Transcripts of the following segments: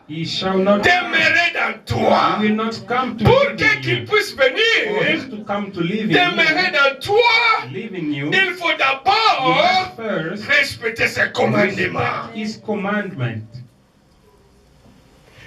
He shall not demeurer dans toi. He will not come to Pour live in qu'il you. puisse For venir him to come to live in demeurer dans toi, you, live in you, il faut you d'abord must first respecter ses commandements. respect his commandment.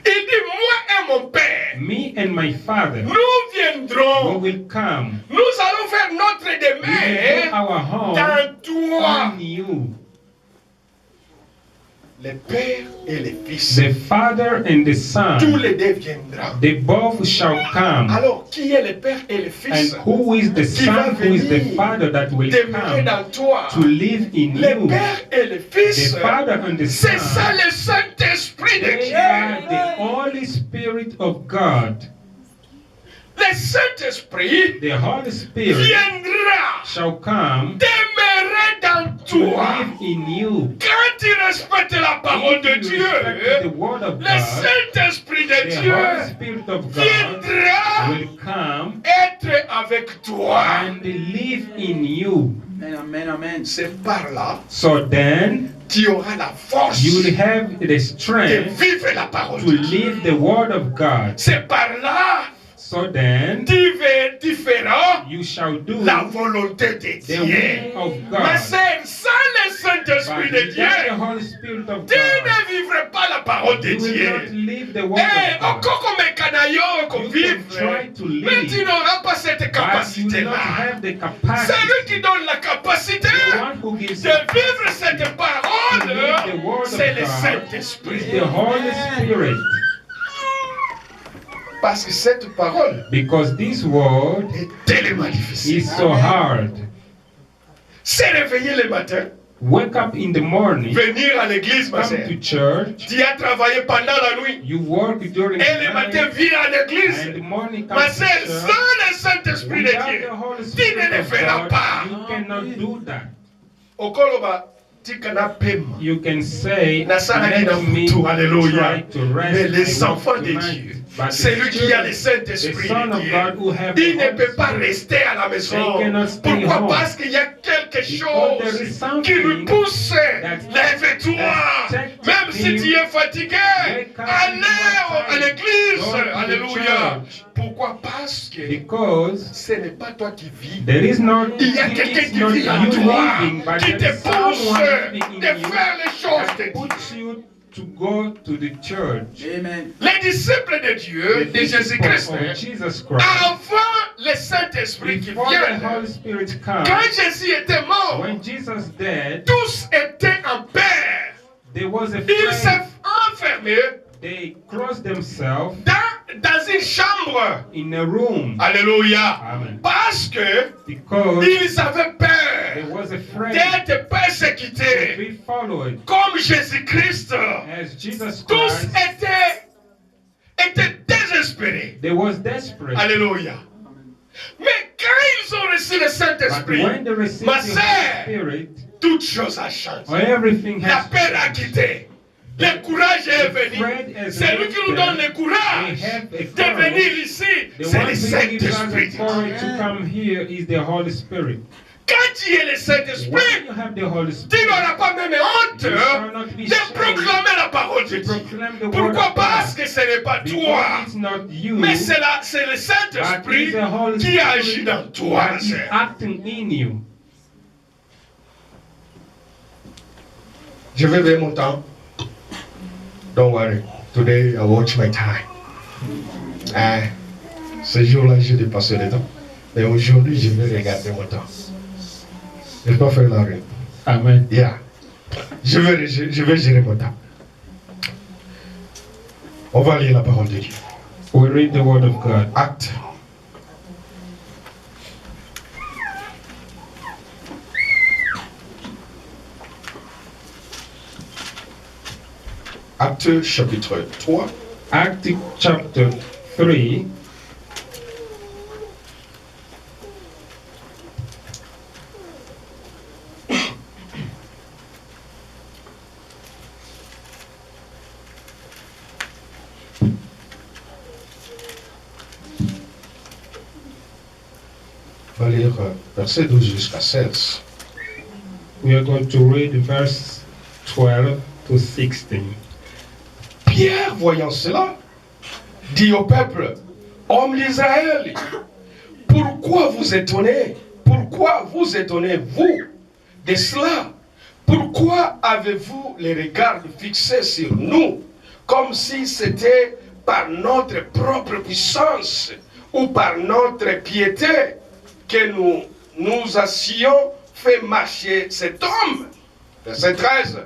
Il dit, moi et mon Père, Me and my Father, nous we viendrons, will come. nous allons faire notre We will do demeure our home dans toi. in you. Le Père et le Fils, The Father and the tous Son, les deux viendront. they both shall come. Alors, qui est le Père et le And Fils? who is the Qui va Son, who is the venir Father that will demeurer come dans toi. to live in Le you? Père et le Fils, The Father and the c'est ça Son, le Saint-Esprit de they are Dieu. the Holy Spirit of God. Le Saint-Esprit The Holy Spirit viendra shall come demeurer dans to toi. live in you. Quand tu respectes la parole de If you respect the Dieu, word of le God, Saint-Esprit de the Holy Dieu Spirit of God viendra will come être avec toi. and live in you. Amen, amen, amen. C'est par là So then tu auras la force you will have the de strength vivre la parole to de Dieu. live the word of God. C'est par là So then tu feras you shall do la volonté de the Dieu. will of Ma God. sœur, sans le Saint-Esprit But de without the Dieu, Holy Spirit of tu God, ne vivras pas la parole de you will not Dieu. live the word Eh, of God. encore comme un canaillon qu'on You vive, can try to mais tu live, n'auras pas cette but you will not capacité-là. have the C'est lui capacity. qui donne la capacité The one who gives de vivre cette to parole, live the word of c'est le God Saint-Esprit. is the Holy Spirit. Parce que cette parole Because this word est tellement difficile. is so hard. Se réveiller le matin, Wake up in the morning, venir à l'église, ma come sœur. to church, Tu as travaillé pendant la nuit. you work during Et the le matin, night, viens à l'église. and the morning Ma comes to sœur, church. sans le Saint-Esprit de Without Dieu, the Holy tu ne Spirit le of feras God, pas. you cannot do that. Okoloba, tikana pema. You can say, Nasarani na let me mtu, alléluia. try to rest. Mais I les want enfants de tonight. Dieu, But c'est the lui qui a le children, Saint-Esprit the Son de of Dieu. God who have the Il ne Holy peut pas Spirit, rester à la maison. they cannot stay Pourquoi? home. Parce qu'il y a quelque there is chose something qui lui pousse. that Lève-toi. takes Même si him. tu es fatigué, Wake up allez if you are à tired. l'église. Go to the Alléluia. church. Pourquoi? Parce que Because ce n'est pas toi qui vis. there is not, Il y a it quelqu'un is qui not vit en you toi, living, but qui there te is someone pousse living de in you faire les choses de that Dieu. puts you to go to the church. Amen. Les disciples de Dieu, The de Jésus-Christ, disciples of Jesus Christ, avant le Saint-Esprit qui before the vient, Holy Spirit comes, quand Jésus était mort, when Jesus died, tous étaient en paix. there was a Ils flame. s'est enfermés They closed themselves dans une chambre. in a room. Alléluia. Amen. Parce que Because ils avaient there peur was a flame d'être to persécutés. be followed. Comme Jésus-Christ, As Jesus tous Christ, étaient désespérés. they was desperate. Alléluia. Mais quand ils ont reçu le But Saint-Esprit, when they received ma the sœur, Holy Spirit, toute chose a changé. everything La has peur a changed. quitté. Le courage est The venu. Fred has C'est lui qui nous donne le left courage They have a de courage. venir ici. The C'est one le who gives us Saint-Esprit. the courage to come here is the Holy Spirit. Quand tu es le When Saint-Esprit, you have the Holy tu Spirit, n'auras pas même honte you shall not be de ashamed proclamer la parole de to Dieu. proclaim the word Pourquoi? of Parce God. que ce n'est pas toi, Because it's not you, mais c'est le but it Saint-Esprit is the Holy qui agit Spirit dans toi. that is acting in you. Je vais vers mon temps. Don't worry. Today I watch my time. Ce jour-là, j'ai dépassé le temps. Mais aujourd'hui, je vais regarder mon temps. Je ne vais pas faire la rue. Amen. Yeah. Je vais gérer mon temps. On va lire la parole de Dieu. We read the word of God. Acte. Acte chapitre 3. Acts chapter 3. On va lire verset 12 jusqu'à 16. We are going to read verse 12 to 16. Pierre, voyant cela, dit au peuple, hommes d'Israël, pourquoi vous étonnez? Pourquoi vous étonnez-vous de cela? Pourquoi avez-vous les regards fixés sur nous, comme si c'était par notre propre puissance ou par notre piété que nous assions fait marcher cet homme? Verset 13.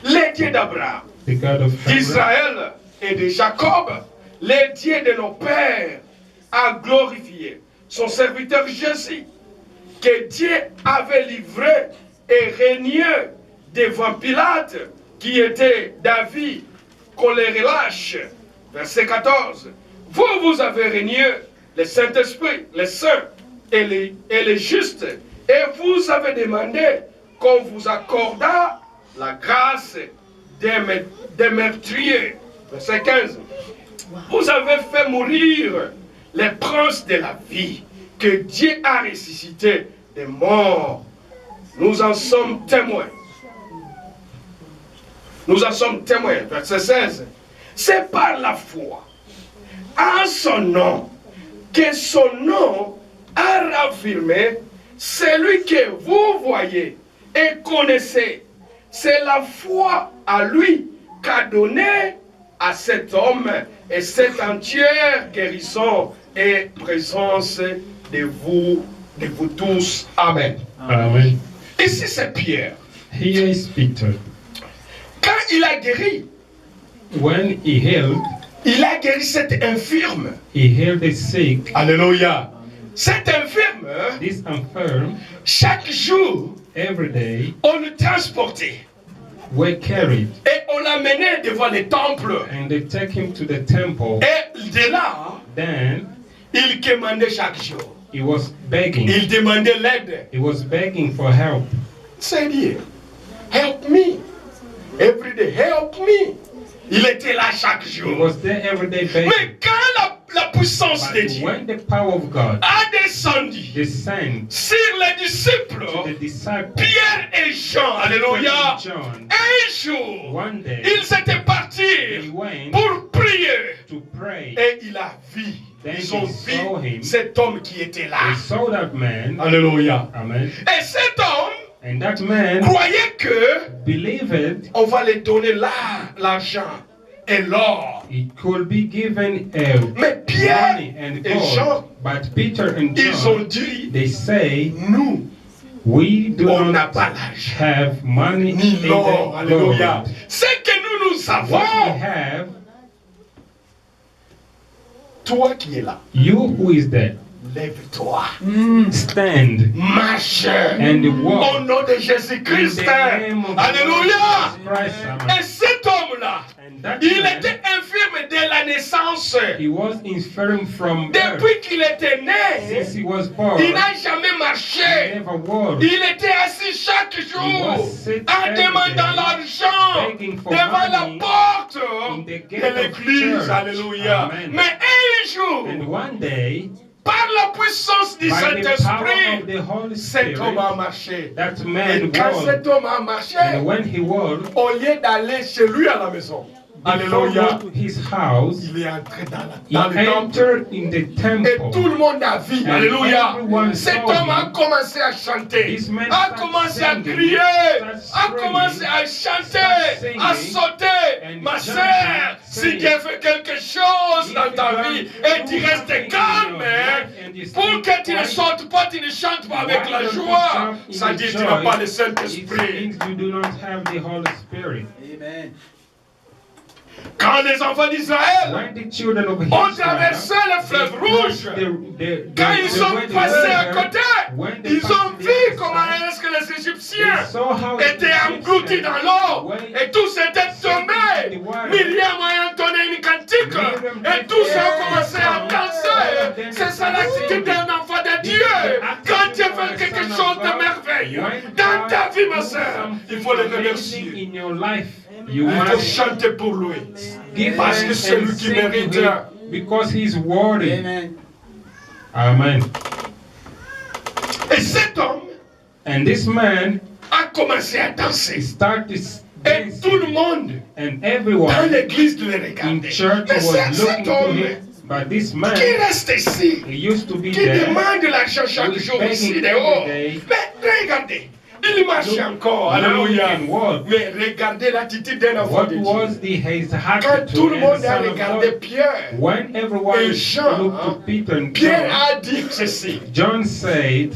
Les dieux d'Abraham, The God of Abraham, d'Israël et de Jacob, les dieux de nos pères, a glorifié son serviteur Jésus, que Dieu avait livré et régné devant Pilate, qui était David, qu'on les relâche. Verset 14. Vous avez régné le Saint-Esprit, les saints et les justes, et vous avez demandé qu'on vous accordât la grâce des meurtriers. Verset 15. Vous avez fait mourir les princes de la vie, que Dieu a ressuscité des morts. Nous en sommes témoins. Nous en sommes témoins. Verset 16. C'est par la foi en son nom que son nom a raffirmé celui que vous voyez et connaissez. C'est la foi à lui qu'a donné à cet homme et cette entière guérison et présence de vous tous. Amen. Amen. Ici c'est Pierre. Here is Peter. Quand il a guéri, When he healed cet infirme. the sick, Alléluia. Cet infirme, this infirm, chaque jour, every day, on le transportait were carried, et on l'amenait devant les temples. and they take him to the temple. Et de là, Then il demandait chaque jour. he was begging. Il demandait l'aide. He was begging for help. Seigneur, help me. Every day, help me. Il était là chaque He jour. was there every day begging. Mais quand la puissance de But Dieu when the power of God a descendu descended sur les disciples, to the disciples, Pierre et Jean, alléluia, John, un jour, one day ils étaient he partis went pour prier. to pray. Et il a vu, Then ils ont they saw vu him. cet homme qui était là. They saw that man. Alléluia. Amen. Et cet homme And that man croyait que believed on va lui donner l'argent et l'or. it could be given Mais Pierre money and et Jean, gold. But Peter and ils ont John, dit, they say, nous, we do on n'a not pas l'argent, have money ni in l'or. the Alléluia. gold. Ce que nous What we avons, have, toi qui es là, you who is there, lève-toi, stand marche and walk au nom de in Jésus-Christ. the name of Alléluia. Jesus Christ. Amen. Et cet homme-là, And that il man, était infirme dès la naissance. he was infirm from birth. Depuis qu'il était né, Since he was born, il n'a jamais he marché. never walked. Il était assis chaque jour en demandant l'argent begging for devant la money porte in the de gate of l'église. church. Alléluia. Amen. Mais un jour, And one day, par la puissance du by the power of Saint-Esprit, the Holy cet homme Spirit, a marché. that Et man quand walked. cet homme a marché, And when he walked, au lieu d'aller chez lui à la maison, before alléluia, going to his house, il est entré dans he le temple. entered in the Et temple. tout le monde a vu. And Alléluia. everyone Cet saw homme a him. commencé à chanter, This man a started commencé à singing, crier, started a screaming, commencé à chanter, started à singing, sauter. and Ma jumping, sœur, si saying, Dieu fait quelque chose if dans you ta want vie to et do tu restes something in calme, your life and you pour stay que tu ne quiet, sautes pas, tu ne chantes pas avec why la don't you joie, jump in ça the dit que tu joy? n'as pas le It Saint-Esprit. means you do not have the Holy Spirit. Amen. Quand les enfants d'Israël When the children of ont Israel, traversé le fleuve they rouge, crossed quand ils sont Red passés à River, côté, when they ils ont passed the vu other comment side, est-ce que les Égyptiens they saw how the étaient engloutis Egyptians dans l'eau went et tous étaient tombés. Myriam a entonné une cantique et tous ont commencé à danser. C'est ça l'attitude d'un enfant de Dieu. Quand Dieu fait quelque chose de merveilleux dans ta vie, ma soeur, il faut le remercier. in your life, you Il faut must chanter pour lui. give Parce que thanks c'est and lui qui sing to mérite. him because he's worthy. Amen. Amen. Et cet homme And this man a commencé à danser. started Et tout le monde and dans everyone l'église le in regardait. church Mais c'est was cet looking to homme him. But this man, qui reste ici, he used to be qui there. demande l'argent chaque Who is jour begging ici every dehors. day. Mais regardez, il marche Look, encore. now Alléluia. he can walk. Mais regardez l'attitude d'un enfant What de was Dieu. his Quand attitude tout le and monde a son of regardé God? Pierre, When everyone et Jean, looked to Peter and Pierre John, a dit ceci. John said,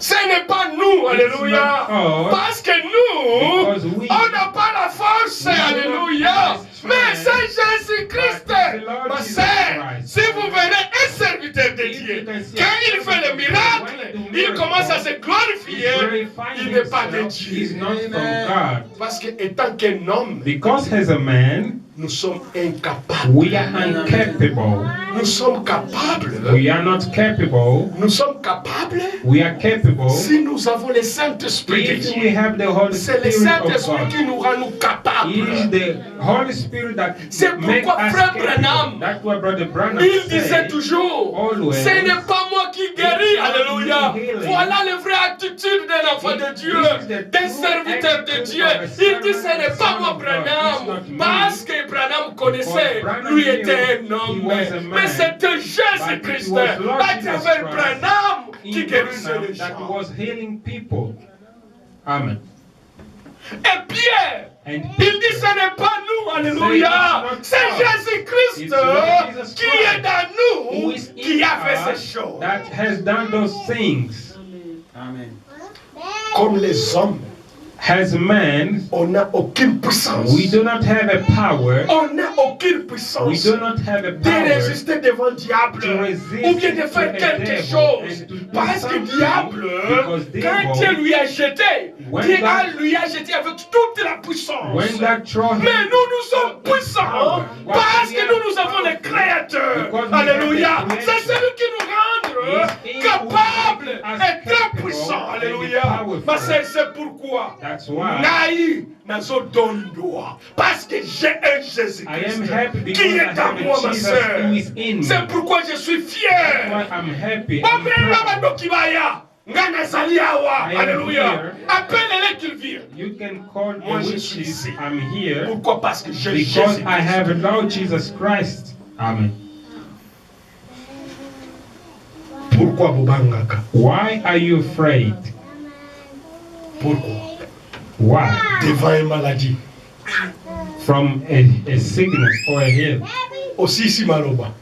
Ce n'est pas nous, alléluia. not us, Parce que nous, because we- on n'a pas la force, we do not alléluia. have Mais strength, c'est Jésus-Christ. but it's the Lord Ma Jesus sœur, Christ. si vous venez un serviteur de If Dieu, you can see quand a il fait le servant of God, miracle, when he do il miracle, commence à se he's glorifier. glorifying Il n'est pas de himself. He's Dieu. not from God. Parce que étant qu'un homme, Because as a man, nous sommes incapables. we are incapable. Nous sommes capables. We are not capable. Nous sommes capables We are capable si nous avons le Saint-Esprit de if we Dieu. have the Holy C'est le Spirit of Saint-Esprit God. qui nous rend nous It is capables. the Holy Spirit that C'est makes pourquoi us Frère capable. Branham, That's what Brother Branham il disait said. toujours, always, ce n'est pas moi qui guéris, it's not alléluia. me healing. Voilà la vraie attitude d'un enfant de Dieu, This is the d'un true serviteur de attitude Dieu. of a Il dit, ce servant, n'est pas son moi of God. It's Branham, not me. parce que Branham connaissait, Branham lui knew était un he homme. was a man, Mais c'était but Jésus-Christ, it was Lord à Jesus travers Christ Branham, qui in guérissait Branham les that gens. was healing people. Amen. Et Pierre, And il dit, ce n'est pas nous, alléluia. C'est Jésus-Christ It's Lord Jesus qui est dans who nous, is qui in a fait us ces choses. that has done those things. Amen. Comme les hommes, As man, on n'a aucune puissance. we do not have a power. On n'a aucune We puissance do not have a de power résister devant le diable to resist ou bien de faire to a quelque devil chose. and to do Parce que something, diable, because quand devil, Dieu lui a jeté, when Dieu God- lui a jeté avec toute la puissance. when God throw him, Mais nous sommes puissants Why parce we que are nous avons le powerful? Créateur. Because we have Alléluia. the C'est Creator. celui qui nous rend He is capables who makes us et très capable puissants. and Alléluia. powerful. Mais c'est pourquoi. That's why Naï nazo dondoa. Parce que j'ai un Jésus-Christ I am happy because qui I est have en moi, a ma Jesus sœur. who is in me. C'est pourquoi je suis That's fier. why I'm happy. Bon, I'm mais là, proud. maintenant, qui va y a nga nazali awa. I am Alléluia. here. Appelle-les qu'ils virent. You can call Moi, the je suis witches. ici. I'm here Pourquoi? Parce que j'ai because Jésus. I have a Lord Jesus Christ. Amen. Pourquoi bobangaka? Why are you afraid? Pourquoi? Why? Devant une maladie. From a sickness or a health. Aussi ici maloba.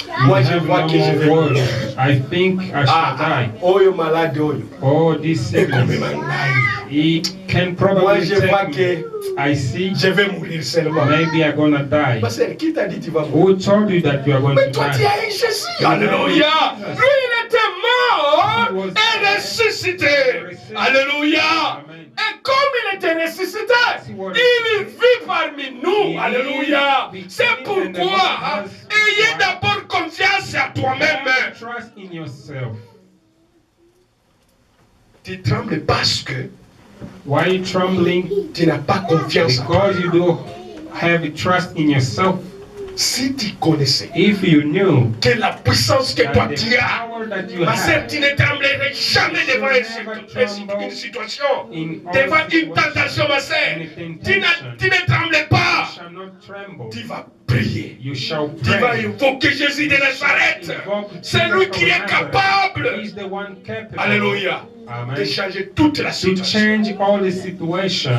You Moi je have vois no que je vais more mourir. words. I think I shall die. Oyo malade oyo. Oh, this Ekomema sickness. ngai. He can Moi probably je vois take me. que I see. je vais mourir seulement. Maybe I'm gonna die. Parce que qui t'a dit tu vas mourir? Who told you that you are going Mais to toi tu die? as eu Jésus. Alléluia. Lui il était mort et ressuscité. Alléluia. Et comme il était ressuscité, il vit parmi nous. Alléluia. C'est pourquoi ayez d'abord confiance à toi-même. Trust in yourself. Tu trembles parce que Why are you trembling? tu n'as pas confiance en toi. Because you don't have trust in yourself. Si tu connaissais If you knew que la puissance que toi that tu the as, power that you ma sœur, have tu ne tremblerais jamais devant une situation, in all devant une situations, tentation, ma sœur. in a Tu temptation, ne trembles you pas. shall not tremble. Tu vas prier. You shall Tu vas pray. invoquer Jésus de Nazareth. Invoke C'est Jesus lui of qui est Nazareth. capable. He's the one capable. Alléluia. De Amen. changer toute la To situation. change all the situation.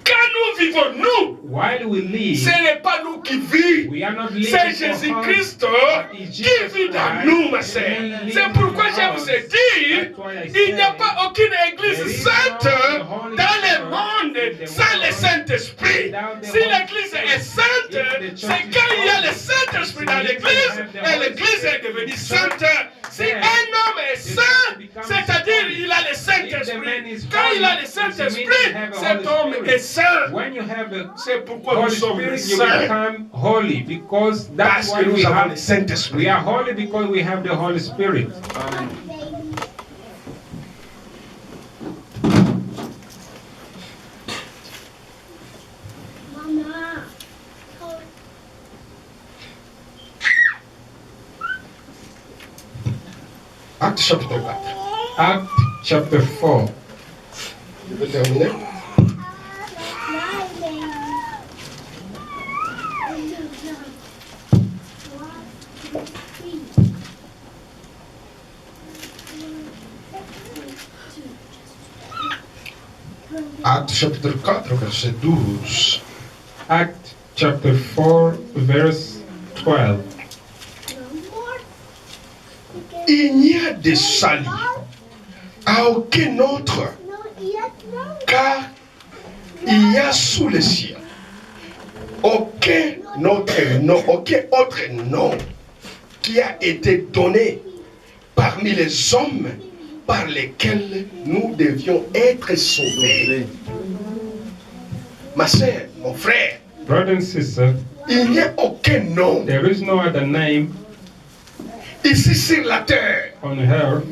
Quand nous vivons, nous, While we live, ce n'est pas nous qui vivons. we are not living C'est for us, Jésus-Christ but it's qui Jesus vit dans Christ nous, ma who sœur. lives C'est pourquoi in je vous ai us. dit, That's why I il n'y a say, pas aucune there église is sainte no Holy dans le Spirit monde in the sans le world Saint-Esprit. without the Si Holy l'église Spirit. est sainte, If the c'est church is quand il y a holy, le Saint-Esprit dans it's when l'église you have the et Holy l'église est Spirit devenue in the sainte. church, Si then un homme est the saint, church becomes c'est-à-dire holy. il a le If the man Saint-Esprit. is Quand il a holy, le it means Saint-Esprit, you have a cet Holy homme Spirit. est saint. When you have the C'est pourquoi nous Holy sommes Spirit, you saints. become holy because that's Parce why que we nous avons have. le Saint-Esprit. We are holy because we have the Holy Spirit. Amen. Acte chapitre 4. Act chapter 4. Je vais terminer. chapitre 4, verset 12. Act chapter 4, verse 12. Il n'y a de salut à aucun autre, car il y a sous le ciel aucun autre nom qui a été donné parmi les hommes par lesquels nous devions être sauvés. Ma sœur, mon frère, Brother and sister, il n'y a aucun nom there is no other name ici sur la terre, on earth,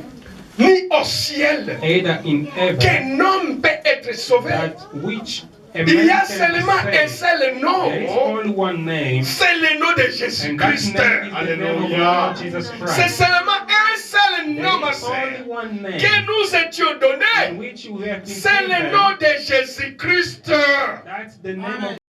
ni au ciel, either in heaven, qu'un homme peut être sauvé. that which a Il y man a can seulement be un saved. seul There is nom, only one name, c'est le nom de and that Jésus-Christ. name is the name of the Alléluia. Lord Jesus C'est Christ. seulement un seul There nom, ma is sœur, only one name que nous étions in donnés. which you have been C'est le given. nom de Jésus-Christ. That's the name of